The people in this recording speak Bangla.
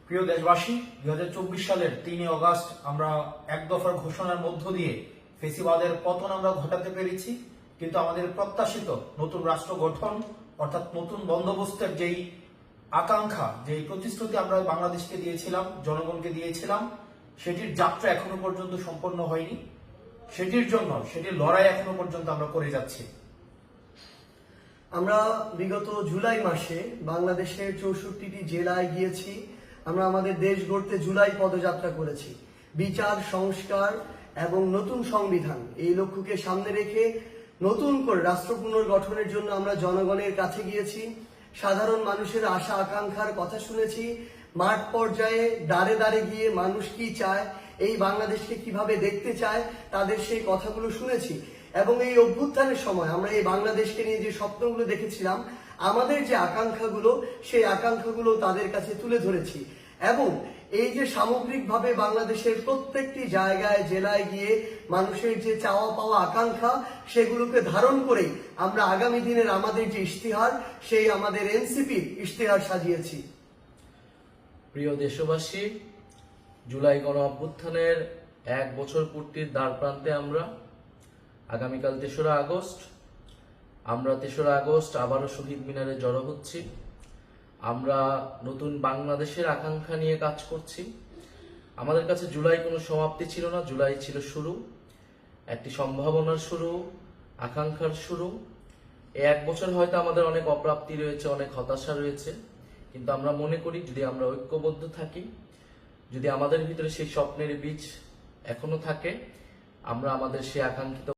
প্রিয় দেশবাসী, 2024 সালের 3 অগস্ট আমরা এক দফার ঘোষণার মধ্য দিয়ে ফেসিবাদের পতন আমরা ঘটাতে পেরেছি। কিন্তু আমাদের প্রত্যাশিত নতুন রাষ্ট্র গঠন অর্থাৎ নতুন বন্দোবস্তের যেই আকাঙ্ক্ষা, যেই প্রতিশ্রুতি আমরা বাংলাদেশকে দিয়েছিলাম, জনগণকে দিয়েছিলাম, সেটির যাত্রা এখনো পর্যন্ত সম্পন্ন হয়নি। সেটির লড়াই এখনো পর্যন্ত আমরা করে যাচ্ছি। আমরা বিগত জুলাই মাসে বাংলাদেশের 64টি জেলায় গিয়েছি। আমরা আমাদের দেশ গড়তে জুলাই পদযাত্রা করেছি। বিচার, সংস্কার এবং নতুন সংবিধান এই লক্ষ্যকে সামনে রেখে নতুন করে রাষ্ট্র পুনর্গঠনের জন্য আমরা জনগণের কাছে গিয়েছি। সাধারণ মানুষের আশা আকাঙ্ক্ষার কথা শুনেছি। মাঠ পর্যায়ে দাঁড়ে দাঁড়ে গিয়ে মানুষ কি চায়, এই বাংলাদেশকে কিভাবে দেখতে চায়, তাদের সেই কথাগুলো শুনেছি। এবং এই অভ্যুত্থানের সময় আমরা এই বাংলাদেশকে নিয়ে যে স্বপ্নগুলো দেখেছিলাম, আমাদের যে আকাঙ্ক্ষাগুলো, সেই আকাঙ্ক্ষাগুলো তাদের কাছে তুলে ধরেছি। এবং এই যে সামগ্রিকভাবে বাংলাদেশের প্রত্যেকটি জায়গায়, জেলায় গিয়ে মানুষের যে চাওয়া পাওয়া আকাঙ্ক্ষা, সেগুলোকে ধারণ করেই আমরা আগামী দিনের আমাদের যে ইশতেহার, সেই আমাদের এনসিপির ইশতেহার সাজিয়েছি। প্রিয় দেশবাসী, জুলাই গণ অভ্যুত্থানের 1 বছর পূর্তির দ্বার প্রান্তে আমরা। আগামীকাল 3রা আগস্ট। আমরা 3রা আগস্ট আবারও শহীদ মিনারে জড়ো হচ্ছি। আমরা নতুন বাংলাদেশের আকাঙ্ক্ষা নিয়ে কাজ করছি। আমাদের কাছে জুলাই কোনো সমাপ্তি ছিল না, জুলাই ছিল শুরু, একটি সম্ভাবনার শুরু, আকাঙ্ক্ষার শুরু। এই 1 বছর হয়তো আমাদের অনেক অপ্রাপ্তি রয়েছে, অনেক হতাশা রয়েছে, কিন্তু আমরা মনে করি যদি আমরা ঐক্যবদ্ধ থাকি, যদি আমাদের ভিতরে সেই স্বপ্নের বীজ এখনো থাকে, আমরা আমাদের সেই আকাঙ্ক্ষিত